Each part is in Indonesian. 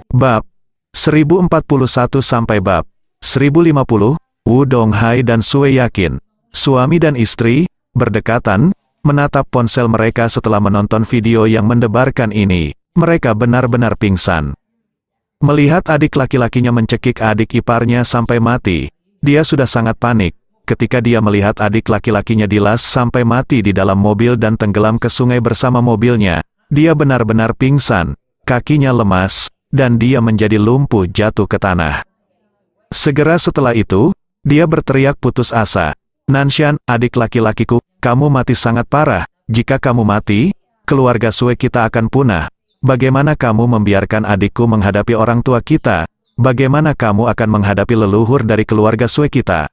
Bab 1041 sampai bab 1050, Woo Dong-hae dan Sue yakin, suami dan istri, berdekatan, menatap ponsel mereka setelah menonton video yang mendebarkan ini. Mereka benar-benar pingsan. Melihat adik laki-lakinya mencekik adik iparnya sampai mati, dia sudah sangat panik. Ketika dia melihat adik laki-lakinya dilas sampai mati di dalam mobil dan tenggelam ke sungai bersama mobilnya, dia benar-benar pingsan, kakinya lemas, dan dia menjadi lumpuh jatuh ke tanah. Segera setelah itu, dia berteriak putus asa, "Nanshan, adik laki-lakiku, kamu mati sangat parah. Jika kamu mati, keluarga Sue kita akan punah. Bagaimana kamu membiarkan adikku menghadapi orang tua kita? Bagaimana kamu akan menghadapi leluhur dari keluarga Sue kita?"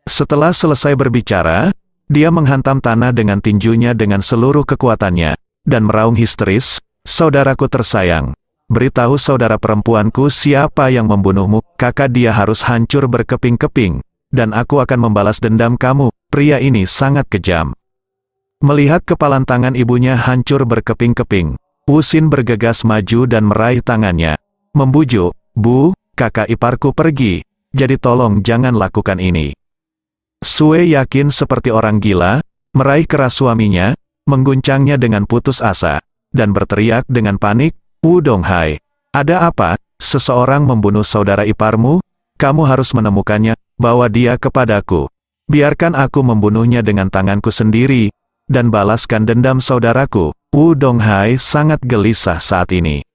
Setelah selesai berbicara, dia menghantam tanah dengan tinjunya dengan seluruh kekuatannya, dan meraung histeris, "Saudaraku tersayang, beritahu saudara perempuanku siapa yang membunuhmu, kakak dia harus hancur berkeping-keping, dan aku akan membalas dendam kamu." Pria ini sangat kejam. Melihat kepalan tangan ibunya hancur berkeping-keping, Woo Sin bergegas maju dan meraih tangannya, membujuk, "Bu, kakak iparku pergi, jadi tolong jangan lakukan ini." Sue yakin seperti orang gila, meraih keras suaminya, mengguncangnya dengan putus asa, dan berteriak dengan panik, "Woo Dong-hae, ada apa? Seseorang membunuh saudara iparmu? Kamu harus menemukannya, bawa dia kepadaku. Biarkan aku membunuhnya dengan tanganku sendiri, dan balaskan dendam saudaraku." Woo Dong-hae sangat gelisah saat ini.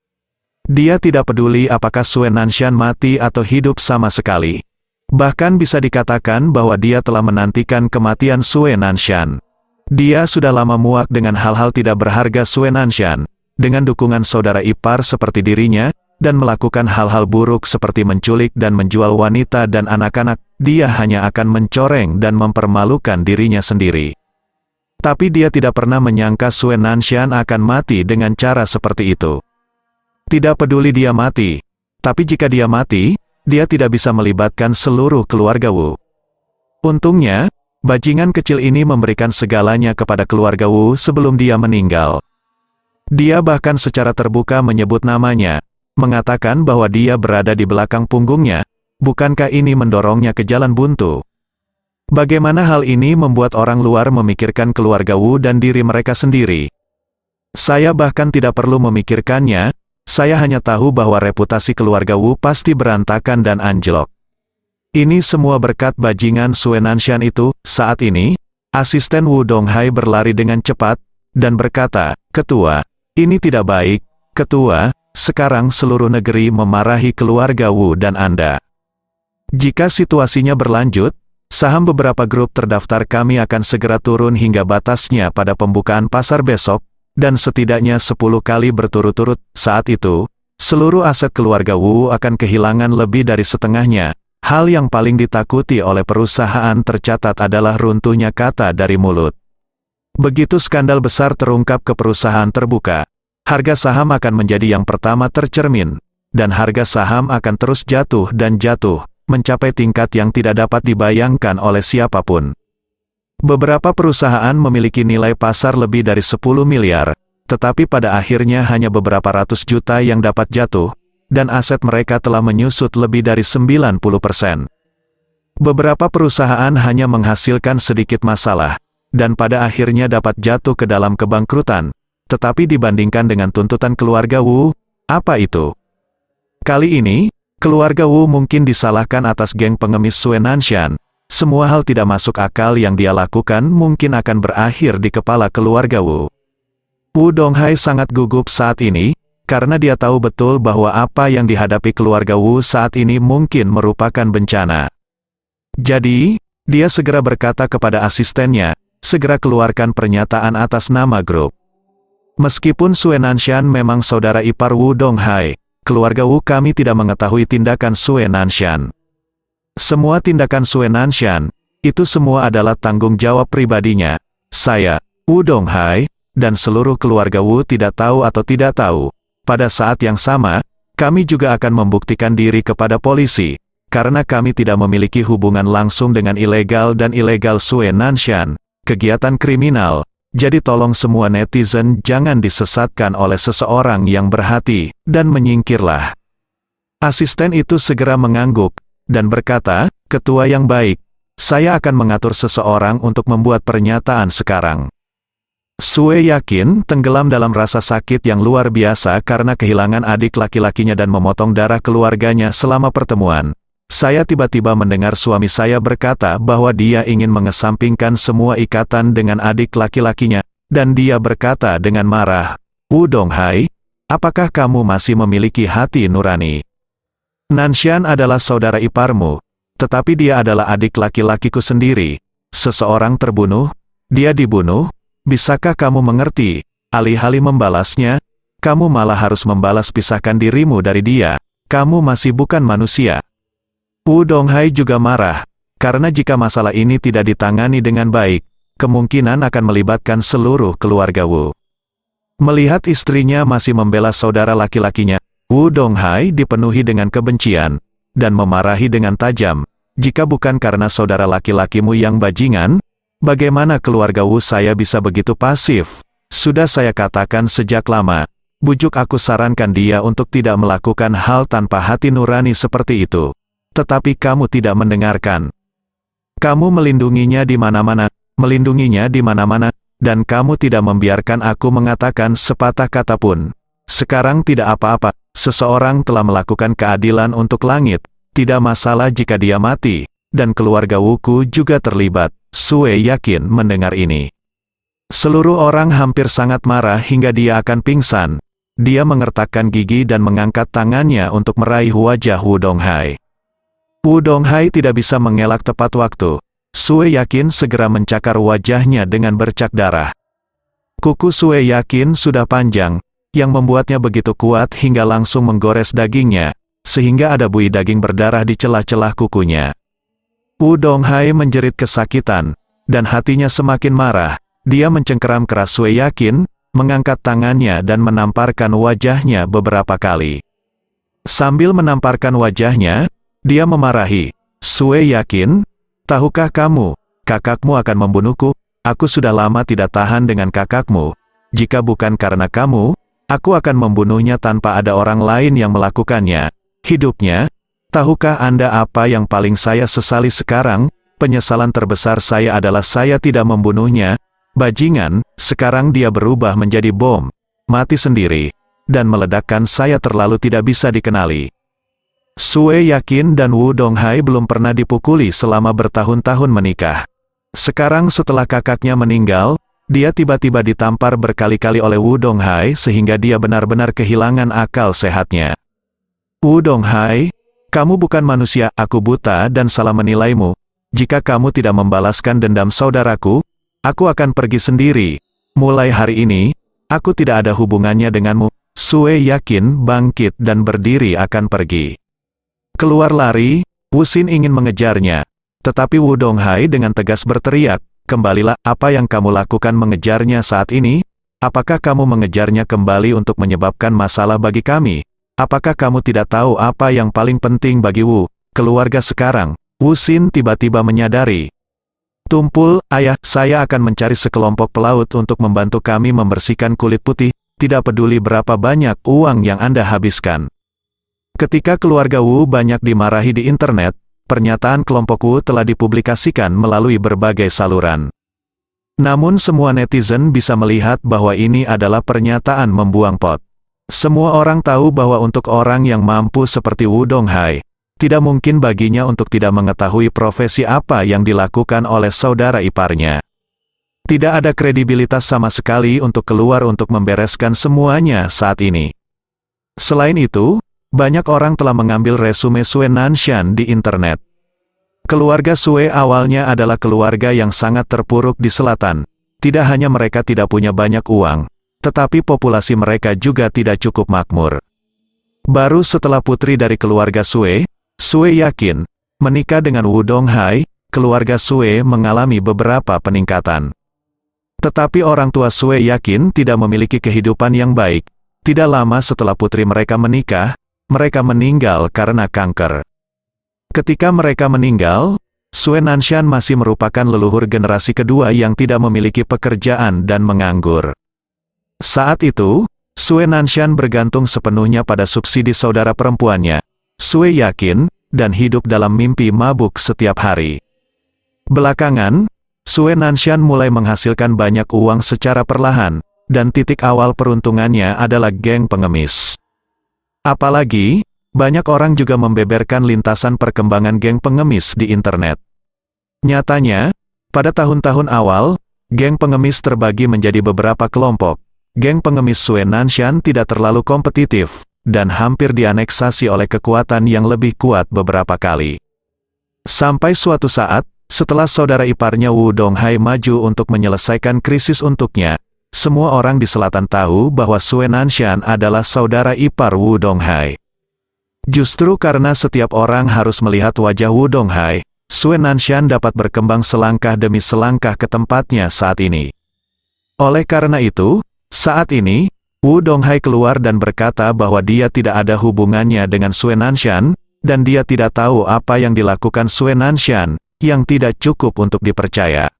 Dia tidak peduli apakah Sue Nanshan mati atau hidup sama sekali. Bahkan bisa dikatakan bahwa dia telah menantikan kematian Sue Nanshan. Dia sudah lama muak dengan hal-hal tidak berharga Sue Nanshan, dengan dukungan saudara ipar seperti dirinya, dan melakukan hal-hal buruk seperti menculik dan menjual wanita dan anak-anak. Dia hanya akan mencoreng dan mempermalukan dirinya sendiri. Tapi dia tidak pernah menyangka Sue Nanshan akan mati dengan cara seperti itu. Tidak peduli dia mati, tapi jika dia mati, dia tidak bisa melibatkan seluruh keluarga Woo. Untungnya, bajingan kecil ini memberikan segalanya kepada keluarga Woo sebelum dia meninggal. Dia bahkan secara terbuka menyebut namanya, mengatakan bahwa dia berada di belakang punggungnya. Bukankah ini mendorongnya ke jalan buntu? Bagaimana hal ini membuat orang luar memikirkan keluarga Woo dan diri mereka sendiri? Saya bahkan tidak perlu memikirkannya, saya hanya tahu bahwa reputasi keluarga Woo pasti berantakan dan anjlok. Ini semua berkat bajingan Sue Nanshan itu. Saat ini, asisten Woo Dong-hae berlari dengan cepat, dan berkata, "Ketua, ini tidak baik, Ketua, sekarang seluruh negeri memarahi keluarga Woo dan Anda. Jika situasinya berlanjut, saham beberapa grup terdaftar kami akan segera turun hingga batasnya pada pembukaan pasar besok, dan setidaknya 10 kali berturut-turut. Saat itu, seluruh aset keluarga Woo akan kehilangan lebih dari setengahnya. Hal yang paling ditakuti oleh perusahaan tercatat adalah runtuhnya kata dari mulut. Begitu skandal besar terungkap ke perusahaan terbuka, harga saham akan menjadi yang pertama tercermin, dan harga saham akan terus jatuh dan jatuh, mencapai tingkat yang tidak dapat dibayangkan oleh siapapun. Beberapa perusahaan memiliki nilai pasar lebih dari 10 miliar, tetapi pada akhirnya hanya beberapa ratus juta yang dapat jatuh, dan aset mereka telah menyusut lebih dari 90%. Beberapa perusahaan hanya menghasilkan sedikit masalah, dan pada akhirnya dapat jatuh ke dalam kebangkrutan, tetapi dibandingkan dengan tuntutan keluarga Woo, apa itu? Kali ini, keluarga Woo mungkin disalahkan atas geng pengemis Sue Nanshan. Semua hal tidak masuk akal yang dia lakukan mungkin akan berakhir di kepala keluarga Woo. Woo Dong-hae sangat gugup saat ini, karena dia tahu betul bahwa apa yang dihadapi keluarga Woo saat ini mungkin merupakan bencana. Jadi, dia segera berkata kepada asistennya, segera keluarkan pernyataan atas nama grup. Meskipun Sue Nanshan memang saudara ipar Woo Dong-hae, keluarga Woo kami tidak mengetahui tindakan Sue Nanshan. Semua tindakan Sue Nanshan, itu semua adalah tanggung jawab pribadinya. Saya, Woo Dong-hae, dan seluruh keluarga Woo tidak tahu atau tidak tahu. Pada saat yang sama, kami juga akan membuktikan diri kepada polisi, karena kami tidak memiliki hubungan langsung dengan ilegal dan ilegal Sue Nanshan, kegiatan kriminal, Jadi tolong semua netizen jangan disesatkan oleh seseorang yang berhati, dan menyingkirlah. Asisten itu segera mengangguk, dan berkata, "Ketua yang baik, saya akan mengatur seseorang untuk membuat pernyataan sekarang." Sue Yakin tenggelam dalam rasa sakit yang luar biasa karena kehilangan adik laki-lakinya dan memotong darah keluarganya selama pertemuan. Saya tiba-tiba mendengar suami saya berkata bahwa dia ingin mengesampingkan semua ikatan dengan adik laki-lakinya, dan dia berkata dengan marah, "Woo Dong-hae, apakah kamu masih memiliki hati nurani? Nanshan adalah saudara iparmu, tetapi dia adalah adik laki-lakiku sendiri. Seseorang terbunuh, dia dibunuh, bisakah kamu mengerti?" Alih-alih membalasnya, "Kamu malah harus membalas pisahkan dirimu dari dia, kamu masih bukan manusia." Woo Dong-hae juga marah, karena jika masalah ini tidak ditangani dengan baik, kemungkinan akan melibatkan seluruh keluarga Woo. Melihat istrinya masih membela saudara laki-lakinya, Woo Dong-hae dipenuhi dengan kebencian, dan memarahi dengan tajam, "Jika bukan karena saudara laki-lakimu yang bajingan, bagaimana keluarga Woo saya bisa begitu pasif? Sudah saya katakan sejak lama, bujuk aku sarankan dia untuk tidak melakukan hal tanpa hati nurani seperti itu. Tetapi kamu tidak mendengarkan. Kamu melindunginya di mana-mana, dan kamu tidak membiarkan aku mengatakan sepatah kata pun. Sekarang tidak apa-apa, seseorang telah melakukan keadilan untuk langit, tidak masalah jika dia mati, dan keluarga Wuku juga terlibat." Sue Yakin mendengar ini. Seluruh orang hampir sangat marah hingga dia akan pingsan. Dia mengertakkan gigi dan mengangkat tangannya untuk meraih wajah Woo Dong-hae. Woo Dong-hae tidak bisa mengelak tepat waktu. Sue Yakin segera mencakar wajahnya dengan bercak darah. Kuku Sue Yakin sudah panjang, yang membuatnya begitu kuat hingga langsung menggores dagingnya, sehingga ada buih daging berdarah di celah-celah kukunya. Woo Dong-hae menjerit kesakitan, dan hatinya semakin marah. Dia mencengkeram keras Sue Yakin, mengangkat tangannya dan menamparkan wajahnya beberapa kali. Sambil menamparkan wajahnya, dia memarahi, "Sue Yakin, tahukah kamu, kakakmu akan membunuhku? Aku sudah lama tidak tahan dengan kakakmu. Jika bukan karena kamu, aku akan membunuhnya tanpa ada orang lain yang melakukannya. Hidupnya, tahukah Anda apa yang paling saya sesali sekarang? Penyesalan terbesar saya adalah saya tidak membunuhnya. Bajingan, sekarang dia berubah menjadi bom, mati sendiri, dan meledakkan saya terlalu tidak bisa dikenali." Sue Yakin dan Woo Dong-hae belum pernah dipukuli selama bertahun-tahun menikah. Sekarang setelah kakaknya meninggal, dia tiba-tiba ditampar berkali-kali oleh Woo Dong-hae sehingga dia benar-benar kehilangan akal sehatnya. "Woo Dong-hae, kamu bukan manusia, aku buta dan salah menilaimu. Jika kamu tidak membalaskan dendam saudaraku, aku akan pergi sendiri. Mulai hari ini, aku tidak ada hubungannya denganmu." Sue Yakin bangkit dan berdiri akan pergi. Keluar lari, Woo Sin ingin mengejarnya. Tetapi Woo Dong-hae dengan tegas berteriak, "Kembalilah, apa yang kamu lakukan mengejarnya saat ini? Apakah kamu mengejarnya kembali untuk menyebabkan masalah bagi kami? Apakah kamu tidak tahu apa yang paling penting bagi Woo, keluarga sekarang?" Woo Sin tiba-tiba menyadari. "Tumpul, ayah, saya akan mencari sekelompok pelaut untuk membantu kami membersihkan kulit putih, tidak peduli berapa banyak uang yang Anda habiskan." Ketika keluarga Woo banyak dimarahi di internet, pernyataan kelompok Woo telah dipublikasikan melalui berbagai saluran. Namun semua netizen bisa melihat bahwa ini adalah pernyataan membuang pot. Semua orang tahu bahwa untuk orang yang mampu seperti Woo Dong-hae, tidak mungkin baginya untuk tidak mengetahui profesi apa yang dilakukan oleh saudara iparnya. Tidak ada kredibilitas sama sekali untuk keluar untuk membereskan semuanya saat ini. Selain itu, banyak orang telah mengambil resume Sue Nanshan di internet. Keluarga Sue awalnya adalah keluarga yang sangat terpuruk di selatan. Tidak hanya mereka tidak punya banyak uang, tetapi populasi mereka juga tidak cukup makmur. Baru setelah putri dari keluarga Sue, Sue Yakin, menikah dengan Woo Dong-hae, keluarga Sue mengalami beberapa peningkatan. Tetapi orang tua Sue Yakin tidak memiliki kehidupan yang baik. Tidak lama setelah putri mereka menikah, mereka meninggal karena kanker. Ketika mereka meninggal, Sue Nanshan masih merupakan leluhur generasi kedua yang tidak memiliki pekerjaan dan menganggur. Saat itu, Sue Nanshan bergantung sepenuhnya pada subsidi saudara perempuannya, Sue Yakin, dan hidup dalam mimpi mabuk setiap hari. Belakangan, Sue Nanshan mulai menghasilkan banyak uang secara perlahan, dan titik awal peruntungannya adalah geng pengemis. Apalagi, banyak orang juga membeberkan lintasan perkembangan geng pengemis di internet. Nyatanya, pada tahun-tahun awal, geng pengemis terbagi menjadi beberapa kelompok. Geng pengemis Sue Nanshan tidak terlalu kompetitif, dan hampir dianeksasi oleh kekuatan yang lebih kuat beberapa kali. Sampai suatu saat, setelah saudara iparnya Woo Dong-hae maju untuk menyelesaikan krisis untuknya, semua orang di selatan tahu bahwa Sue Nanshan adalah saudara ipar Woo Dong-hae. Justru karena setiap orang harus melihat wajah Woo Dong-hae, Sue Nanshan dapat berkembang selangkah demi selangkah ke tempatnya saat ini. Oleh karena itu, saat ini, Woo Dong-hae keluar dan berkata bahwa dia tidak ada hubungannya dengan Sue Nanshan, dan dia tidak tahu apa yang dilakukan Sue Nanshan, yang tidak cukup untuk dipercaya.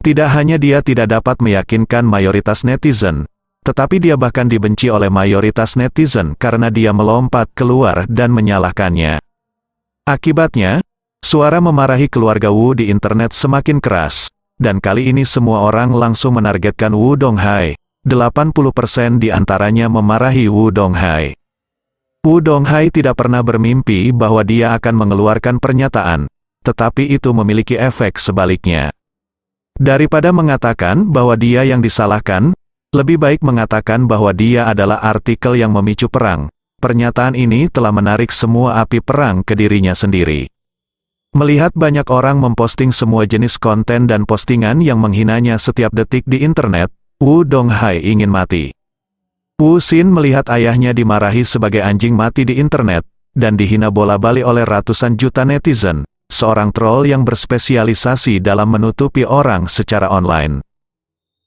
Tidak hanya dia tidak dapat meyakinkan mayoritas netizen, tetapi dia bahkan dibenci oleh mayoritas netizen karena dia melompat keluar dan menyalahkannya. Akibatnya, suara memarahi keluarga Woo di internet semakin keras, dan kali ini semua orang langsung menargetkan Woo Dong-hae. 80% di antaranya memarahi Woo Dong-hae. Woo Dong-hae tidak pernah bermimpi bahwa dia akan mengeluarkan pernyataan, tetapi itu memiliki efek sebaliknya. Daripada mengatakan bahwa dia yang disalahkan, lebih baik mengatakan bahwa dia adalah artikel yang memicu perang. Pernyataan ini telah menarik semua api perang ke dirinya sendiri. Melihat banyak orang memposting semua jenis konten dan postingan yang menghinanya setiap detik di internet, Woo Dong-hae ingin mati. Woo Sin melihat ayahnya dimarahi sebagai anjing mati di internet, dan dihina bola-bali oleh ratusan juta netizen, seorang troll yang berspesialisasi dalam menutupi orang secara online.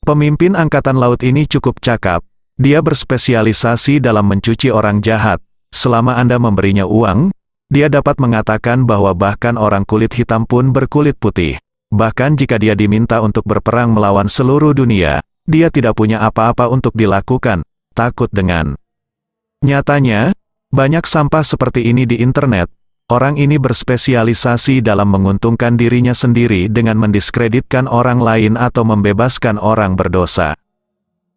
Pemimpin Angkatan Laut ini cukup cakap, dia berspesialisasi dalam mencuci orang jahat. Selama Anda memberinya uang, dia dapat mengatakan bahwa bahkan orang kulit hitam pun berkulit putih. Bahkan jika dia diminta untuk berperang melawan seluruh dunia, dia tidak punya apa-apa untuk dilakukan, takut dengan. Nyatanya, banyak sampah seperti ini di internet. Orang ini berspesialisasi dalam menguntungkan dirinya sendiri dengan mendiskreditkan orang lain atau membebaskan orang berdosa.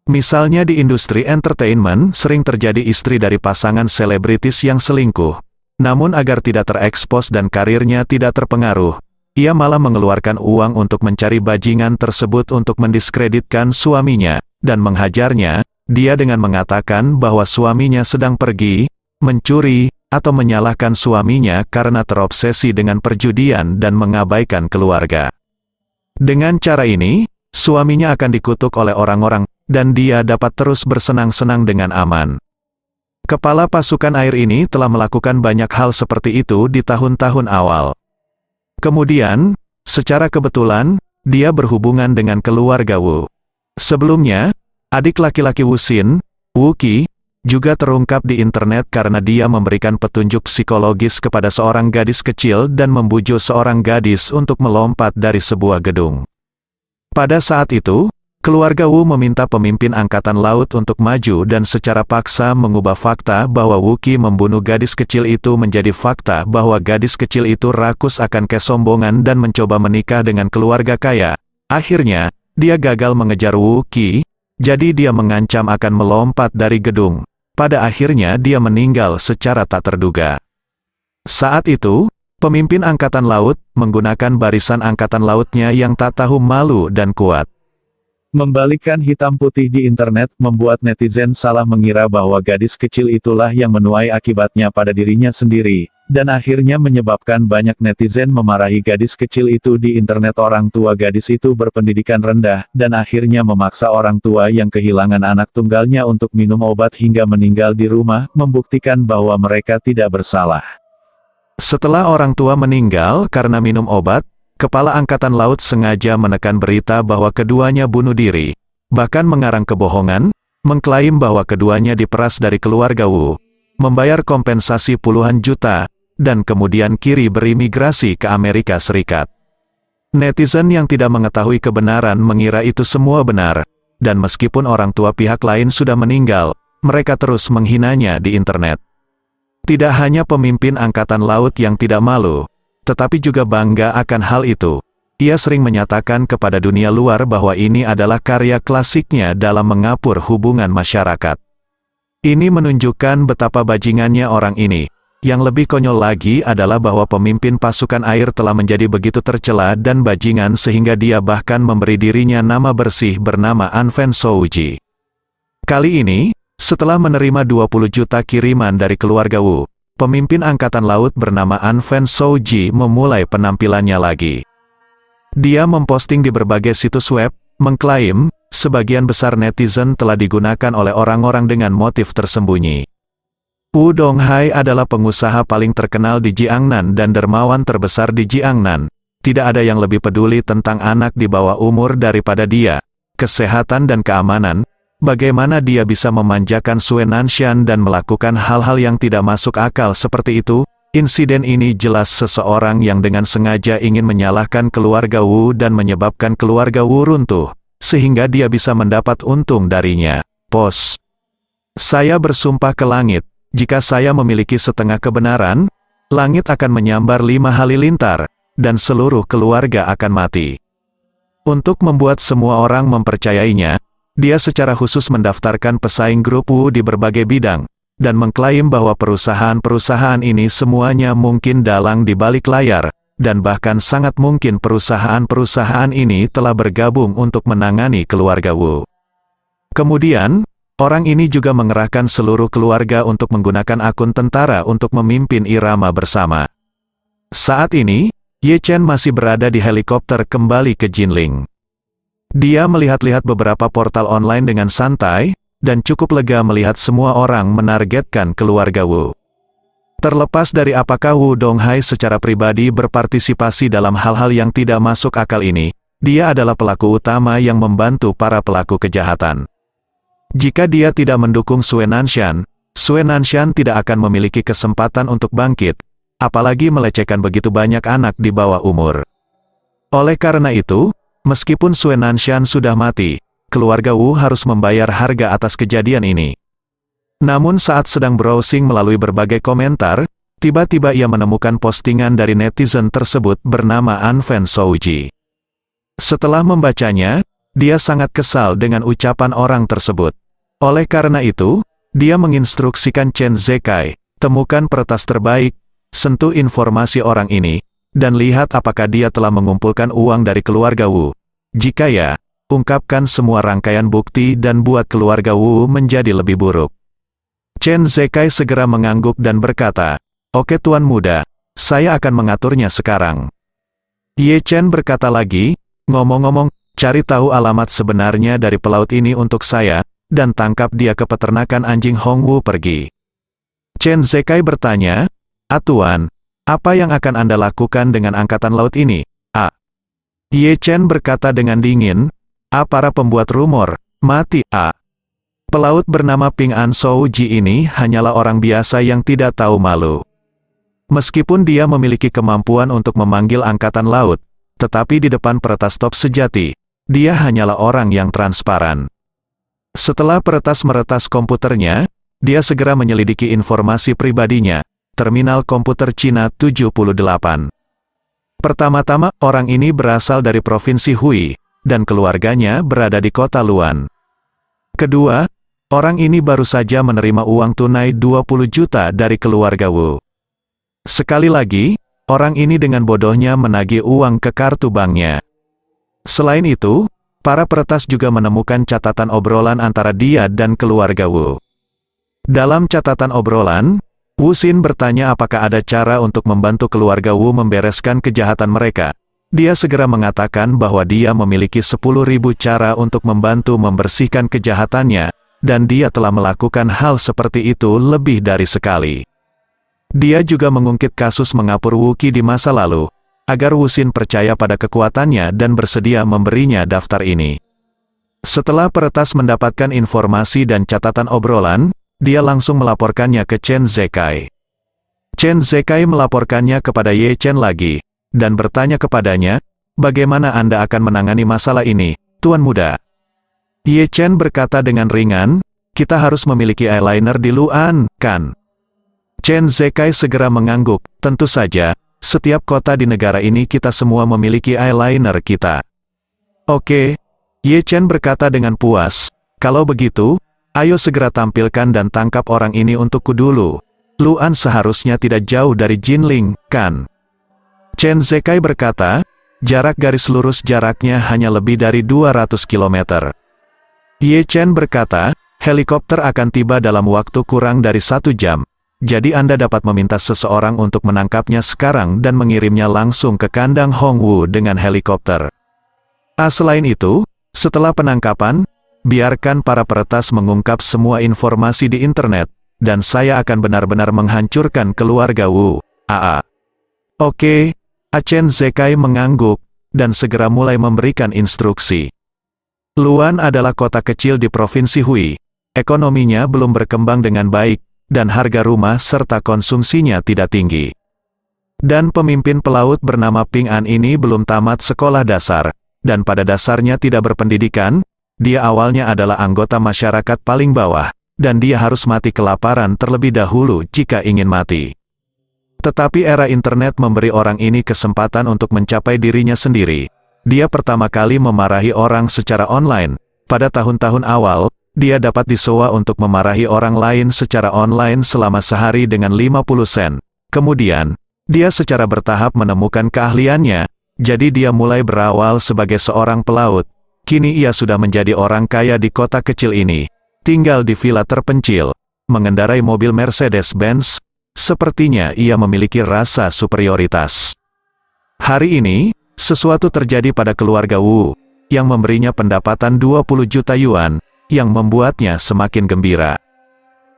Misalnya di industri entertainment sering terjadi istri dari pasangan selebritis yang selingkuh. Namun agar tidak terekspos dan karirnya tidak terpengaruh, ia malah mengeluarkan uang untuk mencari bajingan tersebut untuk mendiskreditkan suaminya, dan menghajarnya, dia dengan mengatakan bahwa suaminya sedang pergi, mencuri, atau menyalahkan suaminya karena terobsesi dengan perjudian dan mengabaikan keluarga. Dengan cara ini, suaminya akan dikutuk oleh orang-orang, dan dia dapat terus bersenang-senang dengan aman. Kepala pasukan air ini telah melakukan banyak hal seperti itu di tahun-tahun awal. Kemudian, secara kebetulan, dia berhubungan dengan keluarga Woo. Sebelumnya, adik laki-laki Woo Sin, Woo Ki, juga terungkap di internet karena dia memberikan petunjuk psikologis kepada seorang gadis kecil dan membujuk seorang gadis untuk melompat dari sebuah gedung. Pada saat itu, keluarga Woo meminta pemimpin Angkatan Laut untuk maju dan secara paksa mengubah fakta bahwa Woo Ki membunuh gadis kecil itu menjadi fakta bahwa gadis kecil itu rakus akan kesombongan dan mencoba menikah dengan keluarga kaya. Akhirnya, dia gagal mengejar Woo Ki, jadi dia mengancam akan melompat dari gedung. Pada akhirnya dia meninggal secara tak terduga. Saat itu, pemimpin Angkatan Laut menggunakan barisan Angkatan Lautnya yang tak tahu malu dan kuat. Membalikkan hitam putih di internet membuat netizen salah mengira bahwa gadis kecil itulah yang menuai akibatnya pada dirinya sendiri, dan akhirnya menyebabkan banyak netizen memarahi gadis kecil itu di internet. Orang tua gadis itu berpendidikan rendah, dan akhirnya memaksa orang tua yang kehilangan anak tunggalnya untuk minum obat hingga meninggal di rumah, membuktikan bahwa mereka tidak bersalah. Setelah orang tua meninggal karena minum obat, Kepala Angkatan Laut sengaja menekan berita bahwa keduanya bunuh diri, bahkan mengarang kebohongan, mengklaim bahwa keduanya diperas dari keluarga Woo, membayar kompensasi puluhan juta, dan kemudian kiri berimigrasi ke Amerika Serikat. Netizen yang tidak mengetahui kebenaran mengira itu semua benar, dan meskipun orang tua pihak lain sudah meninggal, mereka terus menghinanya di internet. Tidak hanya pemimpin angkatan laut yang tidak malu, tetapi juga bangga akan hal itu. Ia sering menyatakan kepada dunia luar bahwa ini adalah karya klasiknya dalam mengapur hubungan masyarakat. Ini menunjukkan betapa bajingannya orang ini. Yang lebih konyol lagi adalah bahwa pemimpin pasukan air telah menjadi begitu tercela dan bajingan sehingga dia bahkan memberi dirinya nama bersih bernama An Fan Sou Ji. Kali ini, setelah menerima 20 juta kiriman dari keluarga Wu, pemimpin angkatan laut bernama An Fan Sou Ji memulai penampilannya lagi. Dia memposting di berbagai situs web, mengklaim, sebagian besar netizen telah digunakan oleh orang-orang dengan motif tersembunyi. Wu Donghai adalah pengusaha paling terkenal di Jiangnan dan dermawan terbesar di Jiangnan. Tidak ada yang lebih peduli tentang anak di bawah umur daripada dia. Kesehatan dan keamanan, bagaimana dia bisa memanjakan Sue Nanshan dan melakukan hal-hal yang tidak masuk akal seperti itu. Insiden ini jelas seseorang yang dengan sengaja ingin menyalahkan keluarga Wu dan menyebabkan keluarga Wu runtuh, sehingga dia bisa mendapat untung darinya. Pos. Saya bersumpah ke langit, jika saya memiliki setengah kebenaran, langit akan menyambar 5 halilintar, dan seluruh keluarga akan mati. Untuk membuat semua orang mempercayainya, dia secara khusus mendaftarkan pesaing grup Wu di berbagai bidang, dan mengklaim bahwa perusahaan-perusahaan ini semuanya mungkin dalang di balik layar, dan bahkan sangat mungkin perusahaan-perusahaan ini telah bergabung untuk menangani keluarga Wu. Kemudian, orang ini juga mengerahkan seluruh keluarga untuk menggunakan akun tentara untuk memimpin irama bersama. Saat ini, Ye Chen masih berada di helikopter kembali ke Jinling. Dia melihat-lihat beberapa portal online dengan santai, dan cukup lega melihat semua orang menargetkan keluarga Wu. Terlepas dari apakah Wu Donghai secara pribadi berpartisipasi dalam hal-hal yang tidak masuk akal ini, dia adalah pelaku utama yang membantu para pelaku kejahatan. Jika dia tidak mendukung Sue Nanshan tidak akan memiliki kesempatan untuk bangkit, apalagi melecehkan begitu banyak anak di bawah umur. Oleh karena itu, meskipun Sue Nanshan sudah mati, keluarga Wu harus membayar harga atas kejadian ini. Namun saat sedang browsing melalui berbagai komentar, tiba-tiba ia menemukan postingan dari netizen tersebut bernama An Fan Sou Ji. Setelah membacanya, dia sangat kesal dengan ucapan orang tersebut. Oleh karena itu, dia menginstruksikan Chen Zekai, temukan peretas terbaik, sentuh informasi orang ini, dan lihat apakah dia telah mengumpulkan uang dari keluarga Wu. Jika ya, ungkapkan semua rangkaian bukti dan buat keluarga Wu menjadi lebih buruk. Chen Zekai segera mengangguk dan berkata, "Oke Tuan Muda, saya akan mengaturnya sekarang." Ye Chen berkata lagi, "Ngomong-ngomong, cari tahu alamat sebenarnya dari pelaut ini untuk saya, dan tangkap dia ke peternakan anjing Hong Wu pergi." Chen Zekai bertanya, Tuan, apa yang akan Anda lakukan dengan angkatan laut ini?" Ye Chen berkata dengan dingin, "Para pembuat rumor, mati." Pelaut bernama Ping An Sou Ji ini hanyalah orang biasa yang tidak tahu malu. Meskipun dia memiliki kemampuan untuk memanggil angkatan laut, tetapi di depan peretas top sejati, dia hanyalah orang yang transparan. Setelah peretas meretas komputernya, dia segera menyelidiki informasi pribadinya, terminal komputer Cina 78. Pertama-tama, orang ini berasal dari Provinsi Hui, dan keluarganya berada di kota Luan. Kedua, orang ini baru saja menerima uang tunai 20 juta dari keluarga Wu. Sekali lagi, orang ini dengan bodohnya menagih uang ke kartu banknya. Selain itu, para peretas juga menemukan catatan obrolan antara dia dan keluarga Wu. Dalam catatan obrolan, Wu Xin bertanya apakah ada cara untuk membantu keluarga Wu membereskan kejahatan mereka. Dia segera mengatakan bahwa dia memiliki 10.000 cara untuk membantu membersihkan kejahatannya, dan dia telah melakukan hal seperti itu lebih dari sekali. Dia juga mengungkit kasus mengapur Wuqi di masa lalu, agar Wu Xin percaya pada kekuatannya dan bersedia memberinya daftar ini. Setelah peretas mendapatkan informasi dan catatan obrolan, dia langsung melaporkannya ke Chen Zekai. Chen Zekai melaporkannya kepada Ye Chen lagi, dan bertanya kepadanya, bagaimana Anda akan menangani masalah ini, Tuan Muda? Ye Chen berkata dengan ringan, kita harus memiliki eyeliner di Luan, kan? Chen Zekai segera mengangguk, tentu saja, setiap kota di negara ini kita semua memiliki eyeliner kita. Oke, Ye Chen berkata dengan puas, kalau begitu, ayo segera tampilkan dan tangkap orang ini untukku dulu. Luan seharusnya tidak jauh dari Jinling, kan? Chen Zekai berkata, jarak garis lurus jaraknya hanya lebih dari 200 km. Ye Chen berkata, helikopter akan tiba dalam waktu kurang dari 1 jam. Jadi Anda dapat meminta seseorang untuk menangkapnya sekarang dan mengirimnya langsung ke kandang Hongwu dengan helikopter. Selain itu, setelah penangkapan, biarkan para peretas mengungkap semua informasi di internet, dan saya akan benar-benar menghancurkan keluarga Wu. Oke, Chen Zekai mengangguk, dan segera mulai memberikan instruksi. Luan adalah kota kecil di Provinsi Hui. Ekonominya belum berkembang dengan baik, dan harga rumah serta konsumsinya tidak tinggi. Dan pemimpin pelaut bernama Ping An ini belum tamat sekolah dasar, dan pada dasarnya tidak berpendidikan. Dia awalnya adalah anggota masyarakat paling bawah, dan dia harus mati kelaparan terlebih dahulu jika ingin mati. Tetapi era internet memberi orang ini kesempatan untuk mencapai dirinya sendiri. Dia pertama kali memarahi orang secara online. Pada tahun-tahun awal, dia dapat disewa untuk memarahi orang lain secara online selama sehari dengan 50 sen. Kemudian, dia secara bertahap menemukan keahliannya, jadi dia mulai berawal sebagai seorang pelaut. Kini ia sudah menjadi orang kaya di kota kecil ini. Tinggal di villa terpencil, mengendarai mobil Mercedes-Benz, sepertinya ia memiliki rasa superioritas. Hari ini, sesuatu terjadi pada keluarga Wu, yang memberinya pendapatan 20 juta yuan, yang membuatnya semakin gembira.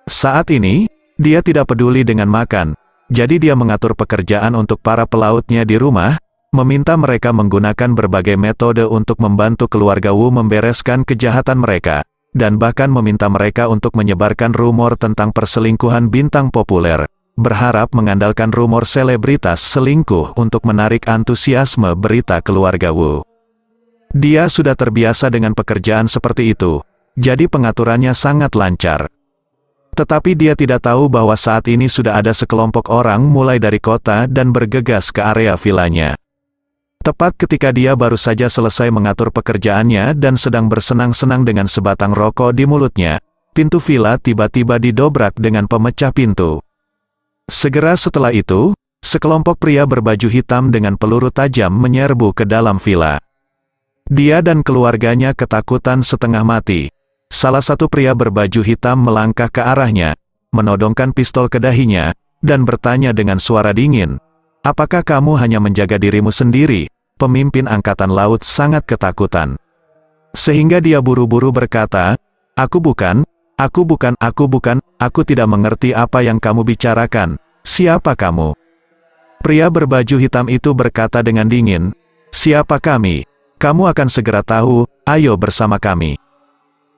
Saat ini, dia tidak peduli dengan makan, jadi dia mengatur pekerjaan untuk para pelautnya di rumah, meminta mereka menggunakan berbagai metode untuk membantu keluarga Wu membereskan kejahatan mereka, dan bahkan meminta mereka untuk menyebarkan rumor tentang perselingkuhan bintang populer, berharap mengandalkan rumor selebritas selingkuh untuk menarik antusiasme berita keluarga Wu. Dia sudah terbiasa dengan pekerjaan seperti itu, jadi pengaturannya sangat lancar. Tetapi dia tidak tahu bahwa saat ini sudah ada sekelompok orang mulai dari kota dan bergegas ke area vilanya. Tepat ketika dia baru saja selesai mengatur pekerjaannya dan sedang bersenang-senang dengan sebatang rokok di mulutnya, pintu villa tiba-tiba didobrak dengan pemecah pintu. Segera setelah itu, sekelompok pria berbaju hitam dengan peluru tajam menyerbu ke dalam villa. Dia dan keluarganya ketakutan setengah mati. Salah satu pria berbaju hitam melangkah ke arahnya, menodongkan pistol ke dahinya, dan bertanya dengan suara dingin, "Apakah kamu hanya menjaga dirimu sendiri?" Pemimpin angkatan laut sangat ketakutan. Sehingga dia buru-buru berkata, aku bukan, aku tidak mengerti apa yang kamu bicarakan. Siapa kamu?" Pria berbaju hitam itu berkata dengan dingin, "Siapa kami? Kamu akan segera tahu, ayo bersama kami."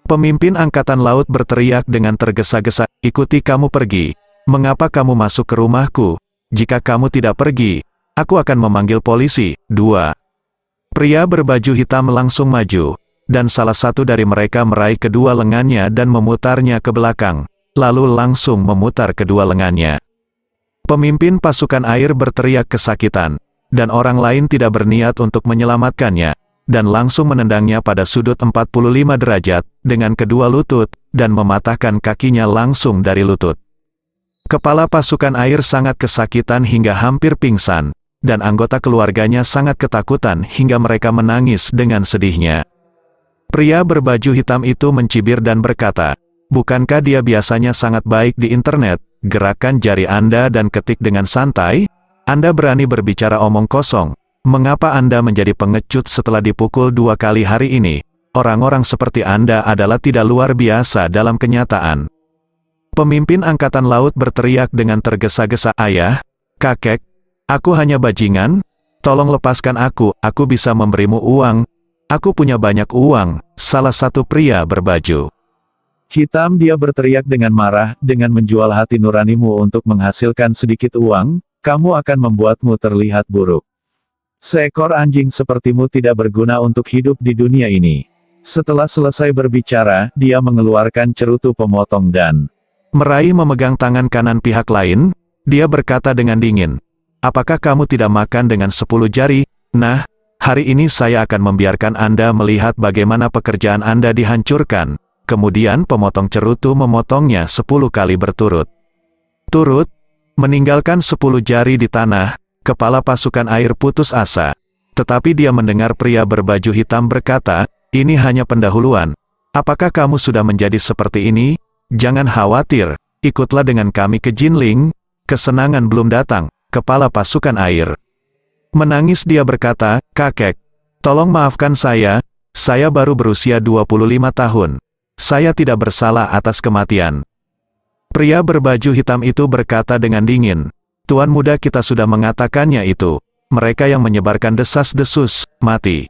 Pemimpin angkatan laut berteriak dengan tergesa-gesa, "Ikuti kamu pergi. Mengapa kamu masuk ke rumahku? Jika kamu tidak pergi, aku akan memanggil polisi." 2. Pria berbaju hitam langsung maju, dan salah satu dari mereka meraih kedua lengannya dan memutarnya ke belakang, lalu langsung memutar kedua lengannya. Pemimpin pasukan air berteriak kesakitan, dan orang lain tidak berniat untuk menyelamatkannya, dan langsung menendangnya pada sudut 45 derajat, dengan kedua lutut, dan mematahkan kakinya langsung dari lutut. Kepala pasukan air sangat kesakitan hingga hampir pingsan, dan anggota keluarganya sangat ketakutan hingga mereka menangis dengan sedihnya. Pria berbaju hitam itu mencibir dan berkata, "Bukankah dia biasanya sangat baik di internet? Gerakan jari Anda dan ketik dengan santai. Anda berani berbicara omong kosong. Mengapa Anda menjadi pengecut setelah dipukul 2 kali hari ini? Orang-orang seperti Anda adalah tidak luar biasa dalam kenyataan." Pemimpin angkatan laut berteriak dengan tergesa-gesa, "Ayah, kakek, aku hanya bajingan. Tolong lepaskan aku bisa memberimu uang. Aku punya banyak uang." Salah satu pria berbaju Hitam, dia berteriak dengan marah, dengan menjual hati nuranimu untuk menghasilkan sedikit uang, kamu akan membuatmu terlihat buruk. Seekor anjing sepertimu tidak berguna untuk hidup di dunia ini. Setelah selesai berbicara, dia mengeluarkan cerutu pemotong dan meraih memegang tangan kanan pihak lain, dia berkata dengan dingin, apakah kamu tidak makan dengan 10 jari? Nah, hari ini saya akan membiarkan Anda melihat bagaimana pekerjaan Anda dihancurkan. Kemudian pemotong cerutu memotongnya 10 kali berturut-turut, meninggalkan 10 jari di tanah. Kepala pasukan air putus asa. Tetapi dia mendengar pria berbaju hitam berkata, ini hanya pendahuluan. Apakah kamu sudah menjadi seperti ini? Jangan khawatir, ikutlah dengan kami ke Jinling. Kesenangan belum datang. Kepala pasukan air menangis, dia berkata, kakek, tolong maafkan saya baru berusia 25 tahun. Saya tidak bersalah atas kematian. Pria berbaju hitam itu berkata dengan dingin, Tuan muda, kita sudah mengatakannya itu. Mereka yang menyebarkan desas-desus, mati.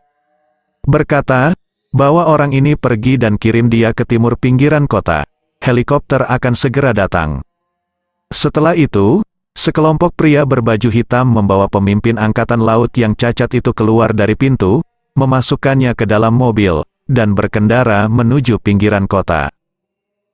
Berkata, bawa orang ini pergi dan kirim dia ke timur pinggiran kota. Helikopter akan segera datang. Setelah itu, sekelompok pria berbaju hitam membawa pemimpin angkatan laut yang cacat itu keluar dari pintu, memasukkannya ke dalam mobil, dan berkendara menuju pinggiran kota.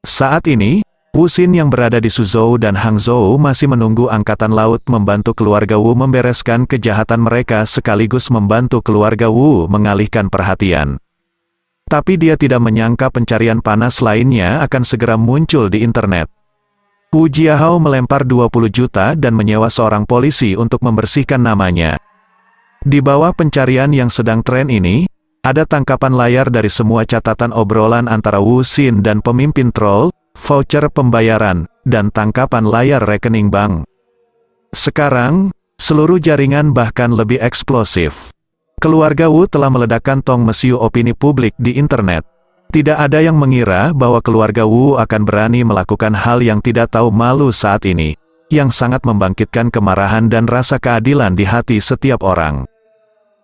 Saat ini, Wu Xin yang berada di Suzhou dan Hangzhou masih menunggu angkatan laut membantu keluarga Wu membereskan kejahatan mereka sekaligus membantu keluarga Wu mengalihkan perhatian. Tapi dia tidak menyangka pencarian panas lainnya akan segera muncul di internet. Wu Jiahao melempar 20 juta dan menyewa seorang polisi untuk membersihkan namanya. Di bawah pencarian yang sedang tren ini, ada tangkapan layar dari semua catatan obrolan antara Wu Xin dan pemimpin troll, voucher pembayaran, dan tangkapan layar rekening bank. Sekarang, seluruh jaringan bahkan lebih eksplosif. Keluarga Wu telah meledakkan tong mesiu opini publik di internet. Tidak ada yang mengira bahwa keluarga Wu akan berani melakukan hal yang tidak tahu malu saat ini, yang sangat membangkitkan kemarahan dan rasa keadilan di hati setiap orang.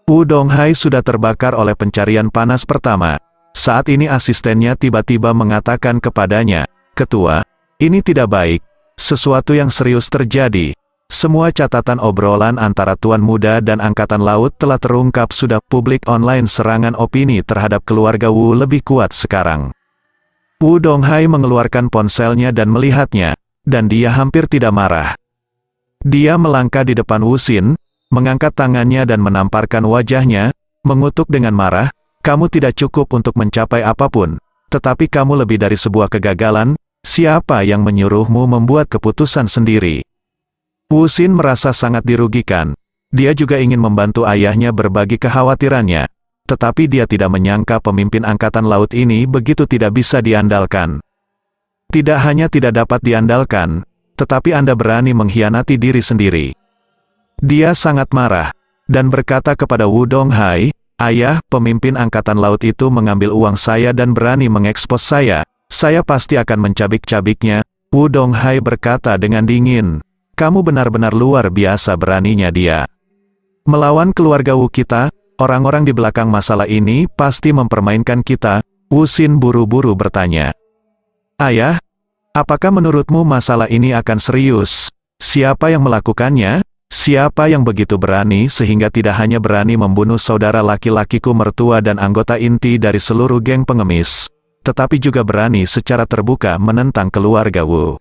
Wu Donghai sudah terbakar oleh pencarian panas pertama. Saat ini asistennya tiba-tiba mengatakan kepadanya, Ketua, ini tidak baik. Sesuatu yang serius terjadi. Semua catatan obrolan antara Tuan Muda dan Angkatan Laut telah terungkap sudah publik online. Serangan opini terhadap keluarga Wu lebih kuat sekarang. Wu Donghai mengeluarkan ponselnya dan melihatnya, dan dia hampir tidak marah. Dia melangkah di depan Wu Xin, mengangkat tangannya dan menamparkan wajahnya, mengutuk dengan marah, kamu tidak cukup untuk mencapai apapun, tetapi kamu lebih dari sebuah kegagalan. Siapa yang menyuruhmu membuat keputusan sendiri? Wu Xin merasa sangat dirugikan. Dia juga ingin membantu ayahnya berbagi kekhawatirannya, tetapi dia tidak menyangka pemimpin angkatan laut ini begitu tidak bisa diandalkan. Tidak hanya tidak dapat diandalkan, tetapi Anda berani mengkhianati diri sendiri. Dia sangat marah, dan berkata kepada Wu Donghai, ayah, pemimpin angkatan laut itu mengambil uang saya dan berani mengekspos saya pasti akan mencabik-cabiknya. Wu Donghai berkata dengan dingin, kamu benar-benar luar biasa beraninya dia. Melawan keluarga Wu kita, orang-orang di belakang masalah ini pasti mempermainkan kita. Wu Xin buru-buru bertanya, ayah, apakah menurutmu masalah ini akan serius? Siapa yang melakukannya? Siapa yang begitu berani sehingga tidak hanya berani membunuh saudara laki-lakiku mertua dan anggota inti dari seluruh geng pengemis, tetapi juga berani secara terbuka menentang keluarga Wu?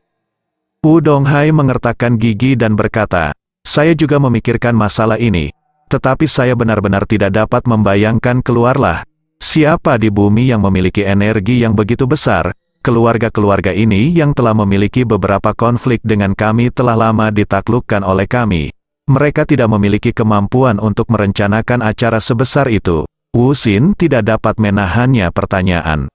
Wu Donghai mengertakkan gigi dan berkata, saya juga memikirkan masalah ini, tetapi saya benar-benar tidak dapat membayangkan. Keluarlah, siapa di bumi yang memiliki energi yang begitu besar? Keluarga-keluarga ini yang telah memiliki beberapa konflik dengan kami telah lama ditaklukkan oleh kami. Mereka tidak memiliki kemampuan untuk merencanakan acara sebesar itu. Wu Xin tidak dapat menahannya pertanyaan.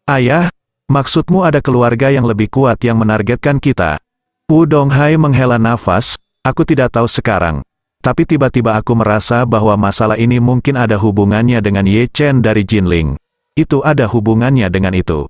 Ayah, maksudmu ada keluarga yang lebih kuat yang menargetkan kita? Wu Donghai menghela nafas, aku tidak tahu sekarang. Tapi tiba-tiba aku merasa bahwa masalah ini mungkin ada hubungannya dengan Ye Chen dari Jinling. Itu ada hubungannya dengan itu.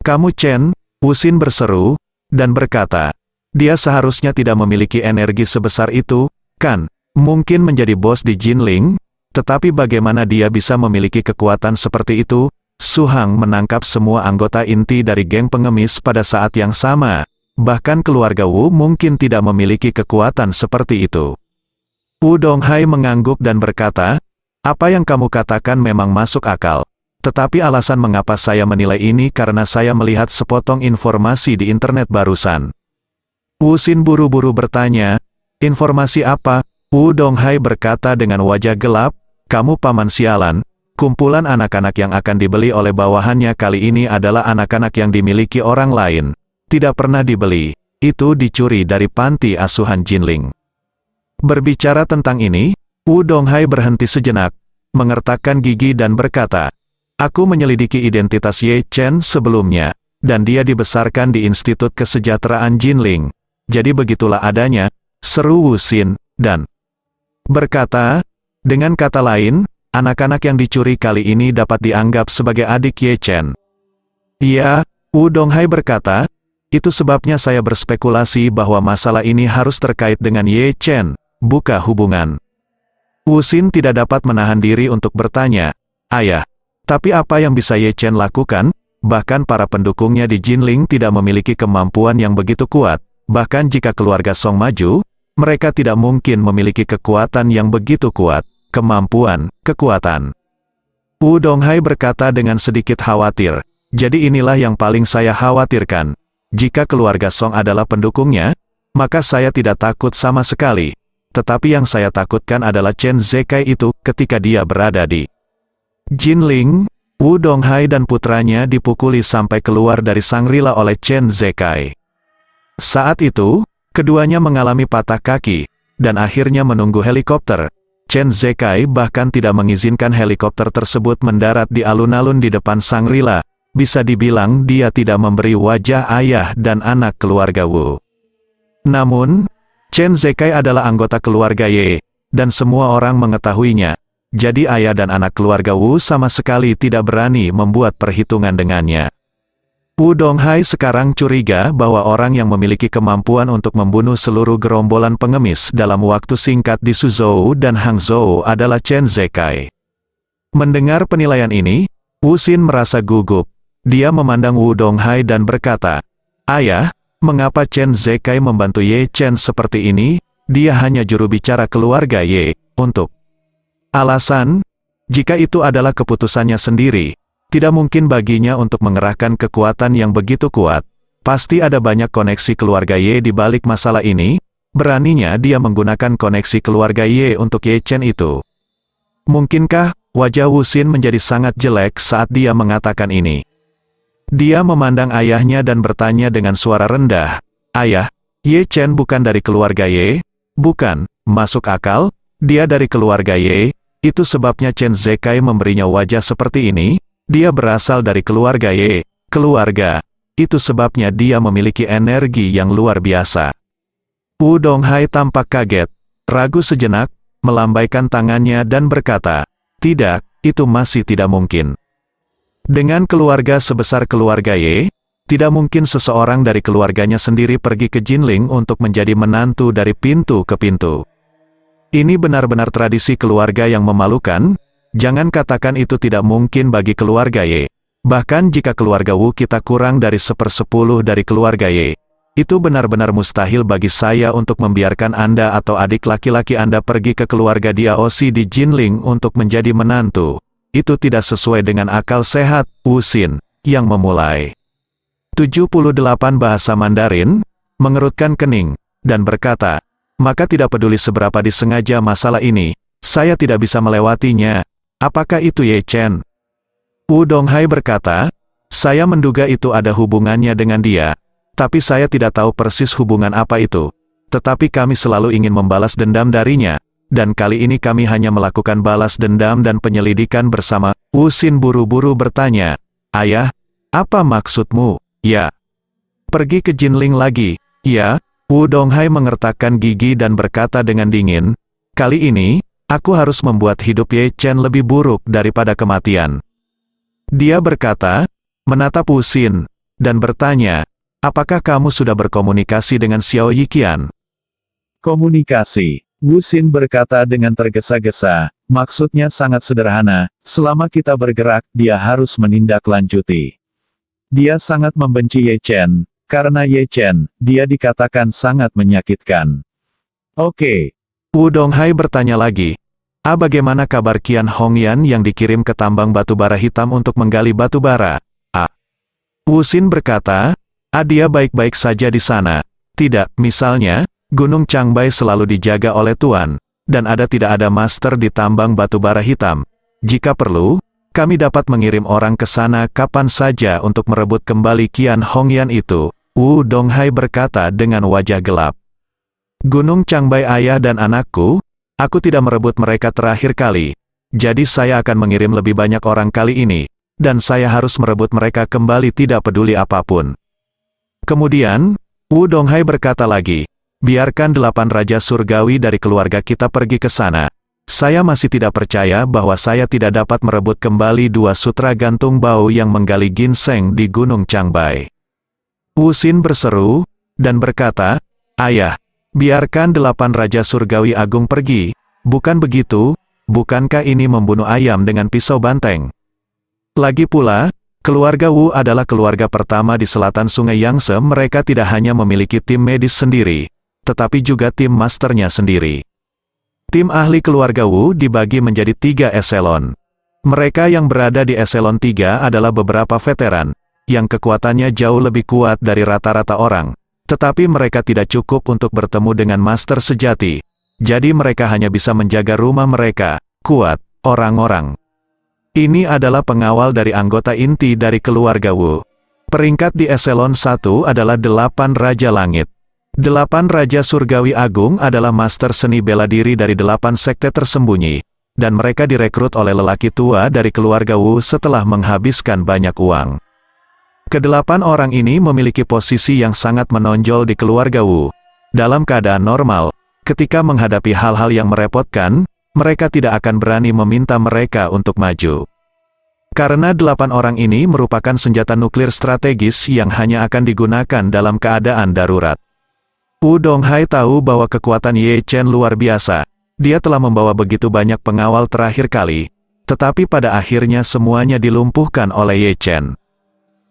Kamu Chen, Wu Xin berseru, dan berkata, dia seharusnya tidak memiliki energi sebesar itu, kan? Mungkin menjadi bos di Jinling, tetapi bagaimana dia bisa memiliki kekuatan seperti itu? Su Hang menangkap semua anggota inti dari geng pengemis pada saat yang sama. Bahkan keluarga Wu mungkin tidak memiliki kekuatan seperti itu. Wu Donghai mengangguk dan berkata, "Apa yang kamu katakan memang masuk akal. Tetapi alasan mengapa saya menilai ini karena saya melihat sepotong informasi di internet barusan." Wu Xin buru-buru bertanya, "Informasi apa?" Wu Donghai berkata dengan wajah gelap, "Kamu paman sialan. Kumpulan anak-anak yang akan dibeli oleh bawahannya kali ini adalah anak-anak yang dimiliki orang lain. Tidak pernah dibeli. Itu dicuri dari panti asuhan Jinling." Berbicara tentang ini, Wu Donghai berhenti sejenak, mengertakkan gigi dan berkata, "Aku menyelidiki identitas Ye Chen sebelumnya, dan dia dibesarkan di Institut Kesejahteraan Jinling. Jadi begitulah adanya," seru Wu Xin, dan berkata, "Dengan kata lain, anak-anak yang dicuri kali ini dapat dianggap sebagai adik Ye Chen." "Iya," Wu Donghai berkata, "itu sebabnya saya berspekulasi bahwa masalah ini harus terkait dengan Ye Chen, buka hubungan." Wu Xin tidak dapat menahan diri untuk bertanya, "Ayah, tapi apa yang bisa Ye Chen lakukan? Bahkan para pendukungnya di Jinling tidak memiliki kemampuan yang begitu kuat. Bahkan jika keluarga Song maju, mereka tidak mungkin memiliki kekuatan yang begitu kuat." Kekuatan. Wu Donghai berkata dengan sedikit khawatir, "Jadi inilah yang paling saya khawatirkan. Jika keluarga Song adalah pendukungnya, maka saya tidak takut sama sekali. Tetapi yang saya takutkan adalah Chen Zekai itu, ketika dia berada di Jinling." Wu Donghai dan putranya dipukuli sampai keluar dari Sangrila oleh Chen Zekai. Saat itu, keduanya mengalami patah kaki, dan akhirnya menunggu helikopter. Chen Zekai bahkan tidak mengizinkan helikopter tersebut mendarat di alun-alun di depan Sangrila. Bisa dibilang dia tidak memberi wajah ayah dan anak keluarga Wu. Namun, Chen Zekai adalah anggota keluarga Ye, dan semua orang mengetahuinya. Jadi ayah dan anak keluarga Wu sama sekali tidak berani membuat perhitungan dengannya. Wu Donghai sekarang curiga bahwa orang yang memiliki kemampuan untuk membunuh seluruh gerombolan pengemis dalam waktu singkat di Suzhou dan Hangzhou adalah Chen Zekai. Mendengar penilaian ini, Wu Xin merasa gugup. Dia memandang Wu Donghai dan berkata, "Ayah, mengapa Chen Zekai membantu Ye Chen seperti ini? Dia hanya juru bicara keluarga Ye. Untuk alasan, jika itu adalah keputusannya sendiri, tidak mungkin baginya untuk mengerahkan kekuatan yang begitu kuat. Pasti ada banyak koneksi keluarga Ye di balik masalah ini. Beraninya dia menggunakan koneksi keluarga Ye untuk Ye Chen itu." Mungkinkah? Wajah Wu Xin menjadi sangat jelek saat dia mengatakan ini. Dia memandang ayahnya dan bertanya dengan suara rendah, "Ayah, Ye Chen bukan dari keluarga Ye?" "Bukan, masuk akal, dia dari keluarga Ye. Itu sebabnya Chen Zekai memberinya wajah seperti ini. Dia berasal dari keluarga Ye." "Keluarga. Itu sebabnya dia memiliki energi yang luar biasa." Wu Donghai tampak kaget, ragu sejenak, melambaikan tangannya dan berkata, "Tidak, itu masih tidak mungkin. Dengan keluarga sebesar keluarga Ye, tidak mungkin seseorang dari keluarganya sendiri pergi ke Jinling untuk menjadi menantu dari pintu ke pintu. Ini benar-benar tradisi keluarga yang memalukan. Jangan katakan itu tidak mungkin bagi keluarga Ye. Bahkan jika keluarga Wu kita kurang dari 1/10 dari keluarga Ye, itu benar-benar mustahil bagi saya untuk membiarkan Anda atau adik laki-laki Anda pergi ke keluarga Diaosi di Jinling untuk menjadi menantu. Itu tidak sesuai dengan akal sehat." Wu Xin, yang memulai 78 bahasa Mandarin, mengerutkan kening, dan berkata, "Maka tidak peduli seberapa disengaja masalah ini, saya tidak bisa melewatinya. Apakah itu Ye Chen?" Wu Donghai berkata, "Saya menduga itu ada hubungannya dengan dia, tapi saya tidak tahu persis hubungan apa itu. Tetapi kami selalu ingin membalas dendam darinya, dan kali ini kami hanya melakukan balas dendam dan penyelidikan bersama." Wu Xin buru-buru bertanya, "Ayah, apa maksudmu?" "Ya. Pergi ke Jinling lagi." "Ya." Wu Donghai mengertakkan gigi dan berkata dengan dingin, "Kali ini, aku harus membuat hidup Ye Chen lebih buruk daripada kematian." Dia berkata, menatap Wu Xin, dan bertanya, "Apakah kamu sudah berkomunikasi dengan Xiao Yiqian?" "Komunikasi?" Wu Xin berkata dengan tergesa-gesa, Maksudnya sangat sederhana, selama kita bergerak, dia harus menindaklanjuti. Dia sangat membenci Ye Chen, karena Ye Chen, dia dikatakan sangat menyakitkan. Oke. Wu Donghai bertanya lagi. Bagaimana kabar Qian Hongyan yang dikirim ke tambang batu bara hitam untuk menggali batu bara? Wu Xin berkata, dia baik-baik saja di sana. Tidak, misalnya, Gunung Changbai selalu dijaga oleh Tuan, dan tidak ada master di tambang batu bara hitam. Jika perlu, kami dapat mengirim orang ke sana kapan saja untuk merebut kembali Qian Hongyan itu, Wu Donghai berkata dengan wajah gelap. Gunung Changbai ayah dan anakku, aku tidak merebut mereka terakhir kali, jadi saya akan mengirim lebih banyak orang kali ini, dan saya harus merebut mereka kembali tidak peduli apapun. Kemudian, Wu Donghai berkata lagi, biarkan 8 raja surgawi dari keluarga kita pergi ke sana. Saya masih tidak percaya bahwa saya tidak dapat merebut kembali 2 sutra gantung bau yang menggali ginseng di Gunung Changbai. Wu Xin berseru, dan berkata, Ayah, biarkan 8 raja surgawi agung pergi, bukan begitu, bukankah ini membunuh ayam dengan pisau banteng? Lagi pula, keluarga Wu adalah keluarga pertama di selatan Sungai Yangtze. Mereka tidak hanya memiliki tim medis sendiri, tetapi juga tim masternya sendiri. Tim ahli keluarga Wu dibagi menjadi 3 eselon. Mereka yang berada di eselon 3 adalah beberapa veteran, yang kekuatannya jauh lebih kuat dari rata-rata orang, tetapi mereka tidak cukup untuk bertemu dengan master sejati, jadi mereka hanya bisa menjaga rumah mereka, kuat, orang-orang. Ini adalah pengawal dari anggota inti dari keluarga Wu. Peringkat di eselon 1 adalah 8 Raja Langit. 8 Raja Surgawi Agung adalah master seni bela diri dari 8 sekte tersembunyi, dan mereka direkrut oleh lelaki tua dari keluarga Wu setelah menghabiskan banyak uang. Kedelapan orang ini memiliki posisi yang sangat menonjol di keluarga Wu. Dalam keadaan normal, ketika menghadapi hal-hal yang merepotkan, mereka tidak akan berani meminta mereka untuk maju. Karena 8 orang ini merupakan senjata nuklir strategis yang hanya akan digunakan dalam keadaan darurat. Wu Donghai tahu bahwa kekuatan Ye Chen luar biasa. Dia telah membawa begitu banyak pengawal terakhir kali, tetapi pada akhirnya semuanya dilumpuhkan oleh Ye Chen.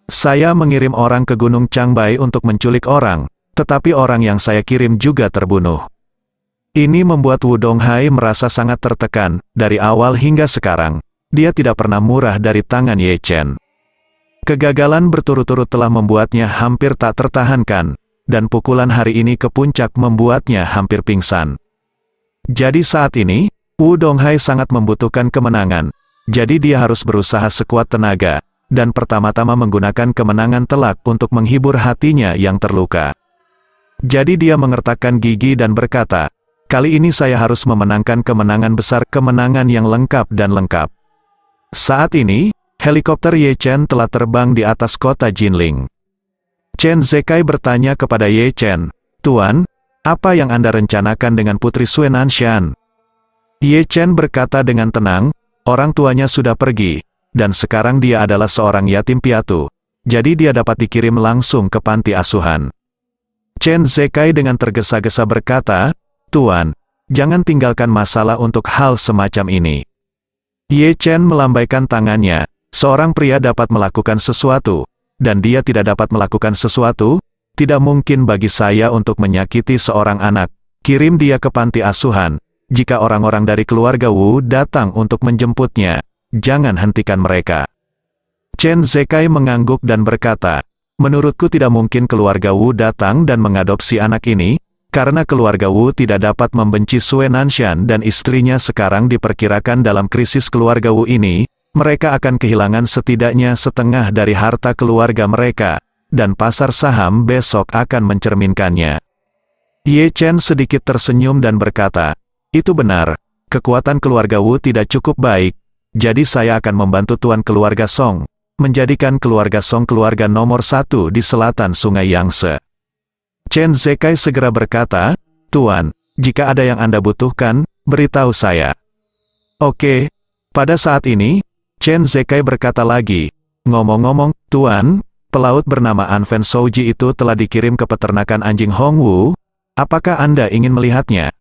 Saya mengirim orang ke Gunung Changbai untuk menculik orang, tetapi orang yang saya kirim juga terbunuh. Ini membuat Wu Donghai merasa sangat tertekan. Dari awal hingga sekarang, dia tidak pernah murah dari tangan Ye Chen. Kegagalan berturut-turut telah membuatnya hampir tak tertahankan, dan pukulan hari ini ke puncak membuatnya hampir pingsan. Jadi saat ini, Wu Donghai sangat membutuhkan kemenangan, jadi dia harus berusaha sekuat tenaga, dan pertama-tama menggunakan kemenangan telak untuk menghibur hatinya yang terluka. Jadi dia mengertakkan gigi dan berkata, kali ini saya harus memenangkan kemenangan besar, kemenangan yang lengkap dan lengkap. Saat ini, helikopter Ye Chen telah terbang di atas kota Jinling. Chen Zekai bertanya kepada Ye Chen, Tuan, apa yang Anda rencanakan dengan Putri Sui Nanshan? Ye Chen berkata dengan tenang, orang tuanya sudah pergi, dan sekarang dia adalah seorang yatim piatu, jadi dia dapat dikirim langsung ke panti asuhan. Chen Zekai dengan tergesa-gesa berkata, Tuan, jangan tinggalkan masalah untuk hal semacam ini. Ye Chen melambaikan tangannya, seorang pria dapat melakukan sesuatu, dan dia tidak dapat melakukan sesuatu, tidak mungkin bagi saya untuk menyakiti seorang anak, kirim dia ke panti asuhan, jika orang-orang dari keluarga Wu datang untuk menjemputnya, jangan hentikan mereka. Chen Zekai mengangguk dan berkata, menurutku tidak mungkin keluarga Wu datang dan mengadopsi anak ini, karena keluarga Wu tidak dapat membenci Sui Nanshan dan istrinya sekarang diperkirakan dalam krisis keluarga Wu ini, mereka akan kehilangan setidaknya setengah dari harta keluarga mereka, dan pasar saham besok akan mencerminkannya. Ye Chen sedikit tersenyum dan berkata, itu benar, kekuatan keluarga Wu tidak cukup baik, jadi saya akan membantu Tuan keluarga Song, menjadikan keluarga Song keluarga nomor 1 di selatan Sungai Yangtze. Chen Zekai segera berkata, Tuan, jika ada yang Anda butuhkan, beritahu saya. Oke, pada saat ini, Chen Zekai berkata lagi, ngomong-ngomong, Tuan, pelaut bernama Anfen Souji itu telah dikirim ke peternakan anjing Hongwu, apakah Anda ingin melihatnya?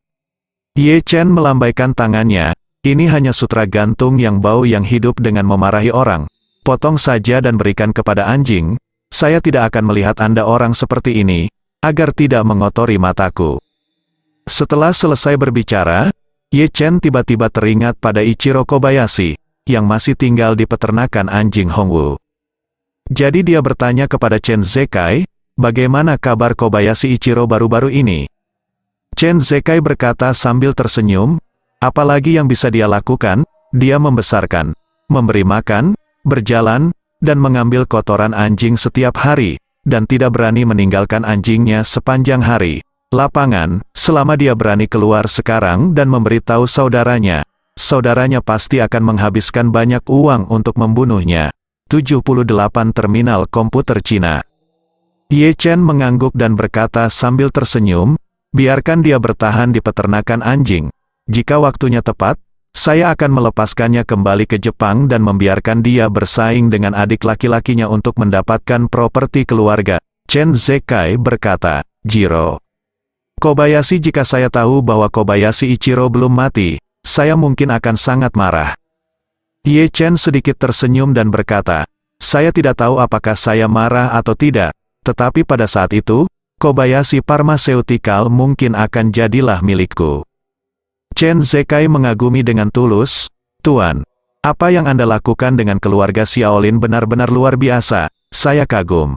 Ye Chen melambaikan tangannya, Ini hanya sutra gantung yang bau yang hidup dengan memarahi orang. Potong saja dan berikan kepada anjing. Saya tidak akan melihat Anda orang seperti ini, agar tidak mengotori mataku. Setelah selesai berbicara, Ye Chen tiba-tiba teringat pada Ichiro Kobayashi, yang masih tinggal di peternakan anjing Hongwu. Jadi dia bertanya kepada Chen Zekai, bagaimana kabar Kobayashi Ichiro baru-baru ini? Chen Zekai berkata sambil tersenyum, apalagi yang bisa dia lakukan? Dia membesarkan, memberi makan, berjalan, dan mengambil kotoran anjing setiap hari, dan tidak berani meninggalkan anjingnya sepanjang hari. Lapangan, selama dia berani keluar sekarang dan memberitahu saudaranya, saudaranya pasti akan menghabiskan banyak uang untuk membunuhnya. 78 Terminal Komputer Cina. Ye Chen mengangguk dan berkata sambil tersenyum, biarkan dia bertahan di peternakan anjing. Jika waktunya tepat, saya akan melepaskannya kembali ke Jepang dan membiarkan dia bersaing dengan adik laki-lakinya untuk mendapatkan properti keluarga. Chen Zekai berkata, Jiro Kobayashi, jika saya tahu bahwa Kobayashi Ichiro belum mati, saya mungkin akan sangat marah. Ye Chen sedikit tersenyum dan berkata, saya tidak tahu apakah saya marah atau tidak, tetapi pada saat itu, Kobayashi Pharmaceutical mungkin akan jadilah milikku. Chen Zekai mengagumi dengan tulus, Tuan, apa yang Anda lakukan dengan keluarga Xiaolin benar-benar luar biasa, saya kagum.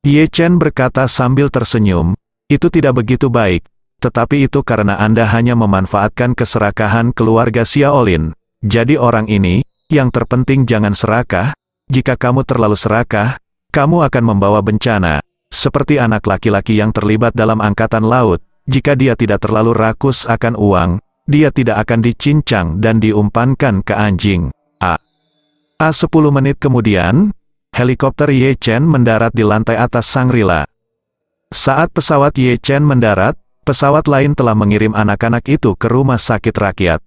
Ye Chen berkata sambil tersenyum, itu tidak begitu baik, tetapi itu karena Anda hanya memanfaatkan keserakahan keluarga Xiaolin. Jadi orang ini, yang terpenting jangan serakah, jika kamu terlalu serakah, kamu akan membawa bencana, seperti anak laki-laki yang terlibat dalam angkatan laut, jika dia tidak terlalu rakus akan uang, dia tidak akan dicincang dan diumpankan ke anjing. 10 menit kemudian, helikopter Ye Chen mendarat di lantai atas Shangri-La. Saat pesawat Ye Chen mendarat, pesawat lain telah mengirim anak-anak itu ke rumah sakit rakyat.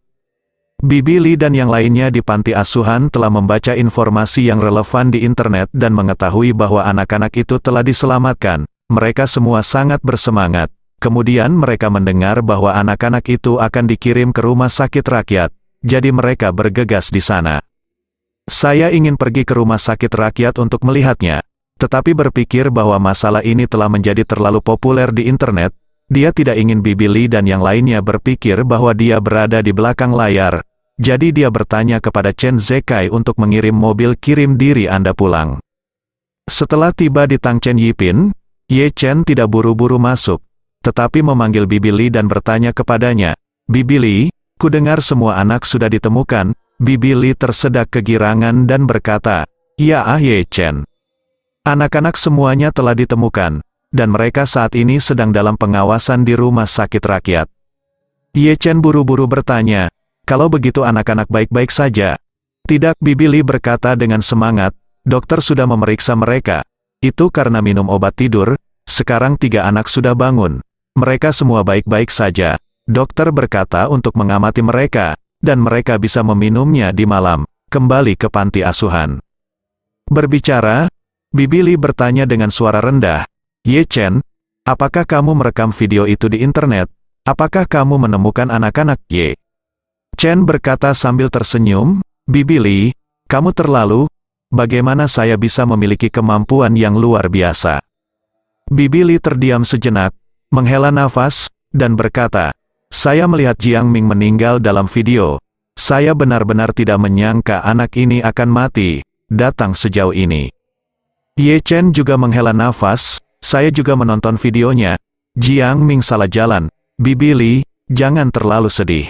Bibi Li dan yang lainnya di panti asuhan telah membaca informasi yang relevan di internet dan mengetahui bahwa anak-anak itu telah diselamatkan. Mereka semua sangat bersemangat. Kemudian mereka mendengar bahwa anak-anak itu akan dikirim ke rumah sakit rakyat, jadi mereka bergegas di sana. Saya ingin pergi ke rumah sakit rakyat untuk melihatnya, tetapi berpikir bahwa masalah ini telah menjadi terlalu populer di internet, dia tidak ingin Bibi Li dan yang lainnya berpikir bahwa dia berada di belakang layar, jadi dia bertanya kepada Chen Zekai untuk mengirim mobil kirim diri Anda pulang. Setelah tiba di Tangchen Yipin, Ye Chen tidak buru-buru masuk, tetapi memanggil Bibi Li dan bertanya kepadanya, Bibi Li, ku dengar semua anak sudah ditemukan. Bibi Li tersedak kegirangan dan berkata, ya Ye Chen. Anak-anak semuanya telah ditemukan, dan mereka saat ini sedang dalam pengawasan di rumah sakit rakyat. Ye Chen buru-buru bertanya, kalau begitu anak-anak baik-baik saja. Tidak, Bibi Li berkata dengan semangat, dokter sudah memeriksa mereka. Itu karena minum obat tidur, sekarang 3 anak sudah bangun. Mereka semua baik-baik saja. Dokter berkata untuk mengamati mereka, dan mereka bisa meminumnya di malam, kembali ke panti asuhan. Berbicara, Bibi Li bertanya dengan suara rendah, Ye Chen, apakah kamu merekam video itu di internet? Apakah kamu menemukan anak-anak? Ye Chen berkata sambil tersenyum, Bibi Li, kamu terlalu, bagaimana saya bisa memiliki kemampuan yang luar biasa? Bibi Li terdiam sejenak, menghela nafas, dan berkata, saya melihat Jiang Ming meninggal dalam video. Saya benar-benar tidak menyangka anak ini akan mati, datang sejauh ini. Ye Chen juga menghela nafas, saya juga menonton videonya. Jiang Ming salah jalan. Bibi Li, jangan terlalu sedih.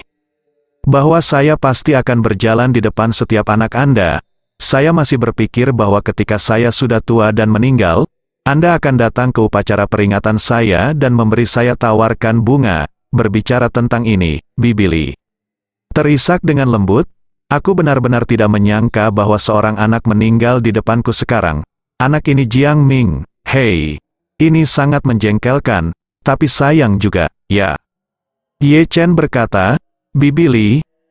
Bahwa saya pasti akan berjalan di depan setiap anak Anda. Saya masih berpikir bahwa ketika saya sudah tua dan meninggal, Anda akan datang ke upacara peringatan saya dan memberi saya tawarkan bunga. Berbicara tentang ini, Bibi Li terisak dengan lembut, aku benar-benar tidak menyangka bahwa seorang anak meninggal di depanku sekarang. Anak ini Jiang Ming, hei, ini sangat menjengkelkan, tapi sayang juga, ya. Ye Chen berkata, Bibi Li,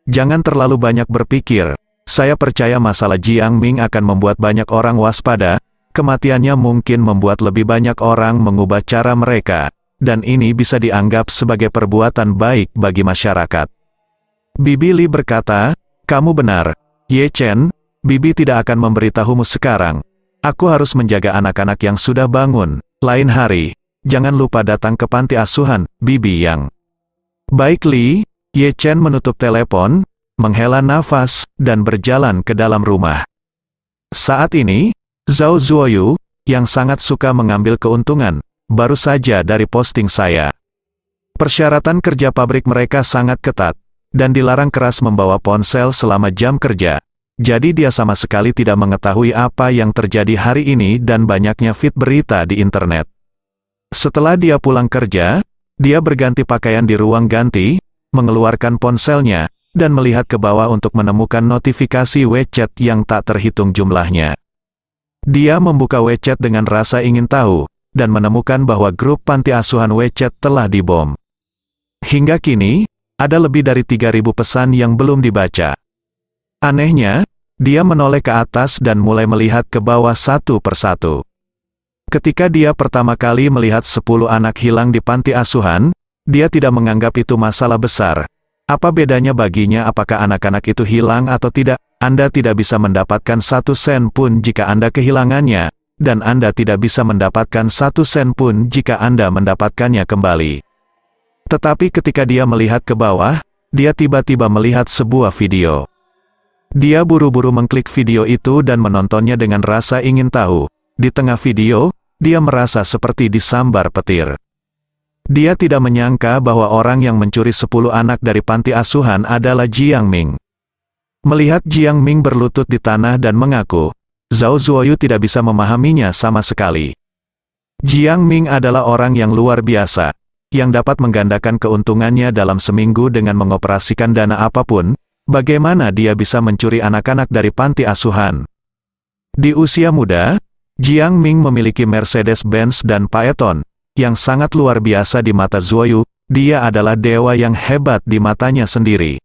jangan terlalu banyak berpikir, saya percaya masalah Jiang Ming akan membuat banyak orang waspada, kematiannya mungkin membuat lebih banyak orang mengubah cara mereka. Dan ini bisa dianggap sebagai perbuatan baik bagi masyarakat. Bibi Li berkata, kamu benar, Ye Chen, Bibi tidak akan memberitahumu sekarang. Aku harus menjaga anak-anak yang sudah bangun. Lain hari, jangan lupa datang ke panti asuhan, Bibi Yang. Baik Li, Ye Chen menutup telepon, menghela nafas, dan berjalan ke dalam rumah. Saat ini, Zhao Zuoyu, yang sangat suka mengambil keuntungan, baru saja dari posting saya. Persyaratan kerja pabrik mereka sangat ketat, dan dilarang keras membawa ponsel selama jam kerja. Jadi dia sama sekali tidak mengetahui apa yang terjadi hari ini dan banyaknya feed berita di internet. Setelah dia pulang kerja, dia berganti pakaian di ruang ganti, mengeluarkan ponselnya, dan melihat ke bawah untuk menemukan notifikasi WeChat yang tak terhitung jumlahnya. Dia membuka WeChat dengan rasa ingin tahu, dan menemukan bahwa grup panti asuhan WeChat telah dibom. Hingga kini, ada lebih dari 3.000 pesan yang belum dibaca. Anehnya, dia menoleh ke atas dan mulai melihat ke bawah satu persatu. Ketika dia pertama kali melihat 10 anak hilang di panti asuhan, dia tidak menganggap itu masalah besar. Apa bedanya baginya apakah anak-anak itu hilang atau tidak? Anda tidak bisa mendapatkan 1 sen pun jika Anda kehilangannya, dan Anda tidak bisa mendapatkan 1 sen pun jika Anda mendapatkannya kembali. Tetapi ketika dia melihat ke bawah, dia tiba-tiba melihat sebuah video. Dia buru-buru mengklik video itu dan menontonnya dengan rasa ingin tahu. Di tengah video, dia merasa seperti disambar petir. Dia tidak menyangka bahwa orang yang mencuri 10 anak dari panti asuhan adalah Jiang Ming. Melihat Jiang Ming berlutut di tanah dan mengaku, Zhao Zuoyu tidak bisa memahaminya sama sekali. Jiang Ming adalah orang yang luar biasa, yang dapat menggandakan keuntungannya dalam seminggu dengan mengoperasikan dana apapun. Bagaimana dia bisa mencuri anak-anak dari panti asuhan? Di usia muda, Jiang Ming memiliki Mercedes-Benz dan Phaeton, yang sangat luar biasa di mata Zuoyu. Dia adalah dewa yang hebat di matanya sendiri.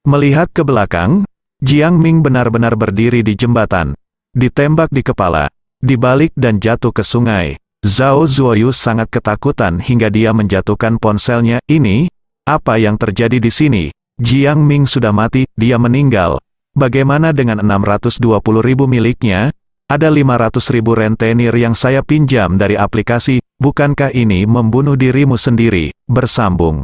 Melihat ke belakang, Jiang Ming benar-benar berdiri di jembatan, ditembak di kepala, dibalik dan jatuh ke sungai. Zhao Zuoyu sangat ketakutan hingga dia menjatuhkan ponselnya. Ini, apa yang terjadi di sini? Jiang Ming sudah mati, dia meninggal. Bagaimana dengan 620.000 miliknya? Ada 500.000 rentenir yang saya pinjam dari aplikasi, bukankah ini membunuh dirimu sendiri? Bersambung.